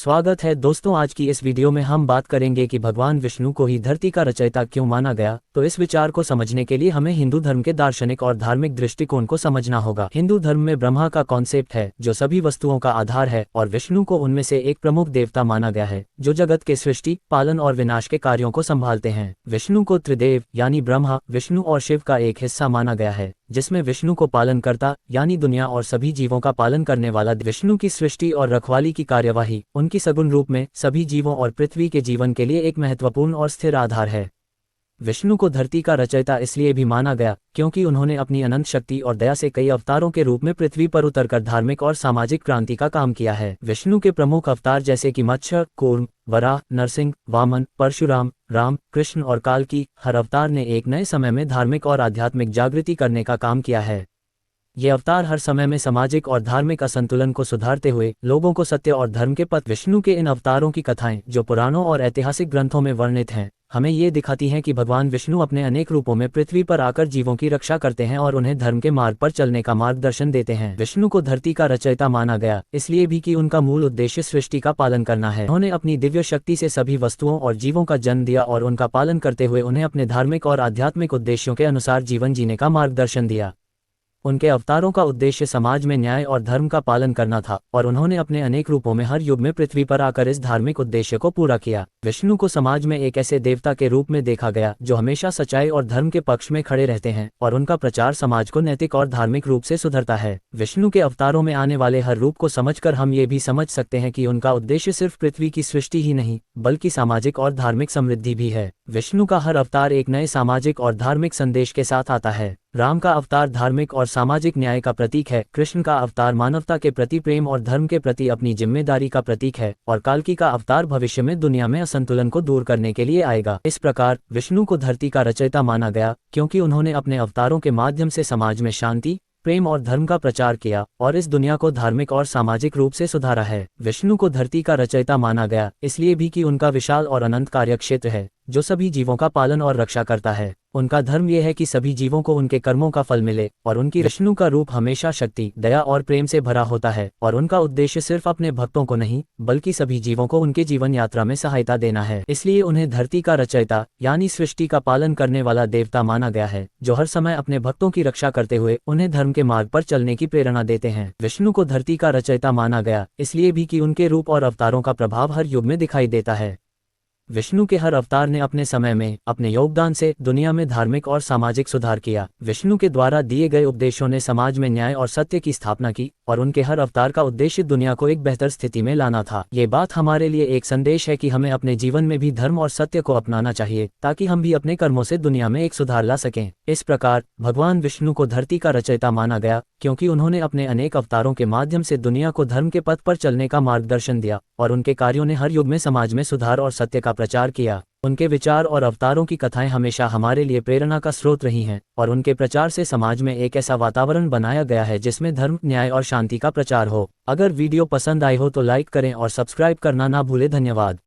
स्वागत है दोस्तों। आज की इस वीडियो में हम बात करेंगे कि भगवान विष्णु को ही धरती का रचयिता क्यों माना गया। तो इस विचार को समझने के लिए हमें हिंदू धर्म के दार्शनिक और धार्मिक दृष्टिकोण को समझना होगा। हिंदू धर्म में ब्रह्मा का कॉन्सेप्ट है जो सभी वस्तुओं का आधार है, और विष्णु को उनमें से एक प्रमुख देवता माना गया है जो जगत के सृष्टि, पालन और विनाश के कार्यों को संभालते हैं। विष्णु को त्रिदेव यानी ब्रह्मा, विष्णु और शिव का एक हिस्सा माना गया है, जिसमें विष्णु को पालनकर्ता यानी दुनिया और सभी जीवों का पालन करने वाला, विष्णु की सृष्टि और रखवाली की कार्यवाही उनकी सगुण रूप में सभी जीवों और पृथ्वी के जीवन के लिए एक महत्वपूर्ण और स्थिर आधार है। विष्णु को धरती का रचयिता इसलिए भी माना गया क्योंकि उन्होंने अपनी अनंत शक्ति और दया से कई अवतारों के रूप में पृथ्वी पर उतरकर धार्मिक और सामाजिक क्रांति का काम किया है। विष्णु के प्रमुख अवतार जैसे कि मत्स्य, कूर्म, वराह, नरसिंह, वामन, परशुराम, राम, कृष्ण और काल्की, हर अवतार ने एक नए समय में धार्मिक और आध्यात्मिक जागृति करने का काम किया है। ये अवतार हर समय में सामाजिक और धार्मिक असंतुलन को सुधारते हुए लोगों को सत्य और धर्म के पथ। विष्णु के इन अवतारों की कथाएं जो पुराणों और ऐतिहासिक ग्रंथों में वर्णित हैं, हमें ये दिखाती हैं कि भगवान विष्णु अपने अनेक रूपों में पृथ्वी पर आकर जीवों की रक्षा करते हैं और उन्हें धर्म के मार्ग पर चलने का मार्गदर्शन देते हैं। विष्णु को धरती का रचयिता माना गया इसलिए भी कि उनका मूल उद्देश्य सृष्टि का पालन करना है। उन्होंने अपनी दिव्य शक्ति से सभी वस्तुओं और जीवों का जन्म दिया और उनका पालन करते हुए उन्हें अपने धार्मिक और आध्यात्मिक उद्देश्यों के अनुसार जीवन जीने का मार्गदर्शन दिया। उनके अवतारों का उद्देश्य समाज में न्याय और धर्म का पालन करना था, और उन्होंने अपने अनेक रूपों में हर युग में पृथ्वी पर आकर इस धार्मिक उद्देश्य को पूरा किया। विष्णु को समाज में एक ऐसे देवता के रूप में देखा गया जो हमेशा सच्चाई और धर्म के पक्ष में खड़े रहते हैं, और उनका प्रचार समाज को नैतिक और धार्मिक रूप से सुधरता है। विष्णु के अवतारों में आने वाले हर रूप को समझकर हम ये भी समझ सकते हैं कि उनका उद्देश्य सिर्फ पृथ्वी की सृष्टि ही नहीं बल्कि सामाजिक और धार्मिक समृद्धि भी है। विष्णु का हर अवतार एक नए सामाजिक और धार्मिक संदेश के साथ आता है। राम का अवतार धार्मिक और सामाजिक न्याय का प्रतीक है, कृष्ण का अवतार मानवता के प्रति प्रेम और धर्म के प्रति अपनी जिम्मेदारी का प्रतीक है, और काल्की का अवतार भविष्य में दुनिया में असंतुलन को दूर करने के लिए आएगा। इस प्रकार विष्णु को धरती का रचयिता माना गया क्योंकि उन्होंने अपने अवतारों के माध्यम से समाज में शांति, प्रेम और धर्म का प्रचार किया और इस दुनिया को धार्मिक और सामाजिक रूप से सुधारा है। विष्णु को धरती का रचयिता माना गया इसलिए भी कि उनका विशाल और अनंत कार्यक्षेत्र है जो सभी जीवों का पालन और रक्षा करता है। उनका धर्म यह है कि सभी जीवों को उनके कर्मों का फल मिले, और उनकी विष्णु का रूप हमेशा शक्ति, दया और प्रेम से भरा होता है, और उनका उद्देश्य सिर्फ अपने भक्तों को नहीं बल्कि सभी जीवों को उनके जीवन यात्रा में सहायता देना है। इसलिए उन्हें धरती का रचयिता यानी सृष्टि का पालन करने वाला देवता माना गया है जो हर समय अपने भक्तों की रक्षा करते हुए उन्हें धर्म के मार्ग पर चलने की प्रेरणा देते हैं। विष्णु को धरती का रचयिता माना गया इसलिए भी कि उनके रूप और अवतारों का प्रभाव हर युग में दिखाई देता है। विष्णु के हर अवतार ने अपने समय में अपने योगदान से दुनिया में धार्मिक और सामाजिक सुधार किया। विष्णु के द्वारा दिए गए उपदेशों ने समाज में न्याय और सत्य की स्थापना की, और उनके हर अवतार का उद्देश्य दुनिया को एक बेहतर स्थिति में लाना था। ये बात हमारे लिए एक संदेश है कि हमें अपने जीवन में भी धर्म और सत्य को अपनाना चाहिए ताकि हम भी अपने कर्मों से दुनिया में एक सुधार ला सकें। इस प्रकार भगवान विष्णु को धरती का रचयिता माना गया क्योंकि उन्होंने अपने अनेक अवतारों के माध्यम से दुनिया को धर्म के पथ पर चलने का मार्गदर्शन दिया, और उनके कार्यों ने हर युग में समाज में सुधार और सत्य का प्रचार किया। उनके विचार और अवतारों की कथाएं हमेशा हमारे लिए प्रेरणा का स्रोत रही हैं, और उनके प्रचार से समाज में एक ऐसा वातावरण बनाया गया है जिसमें धर्म, न्याय और शांति का प्रचार हो। अगर वीडियो पसंद आई हो तो लाइक करें और सब्सक्राइब करना ना भूलें। धन्यवाद।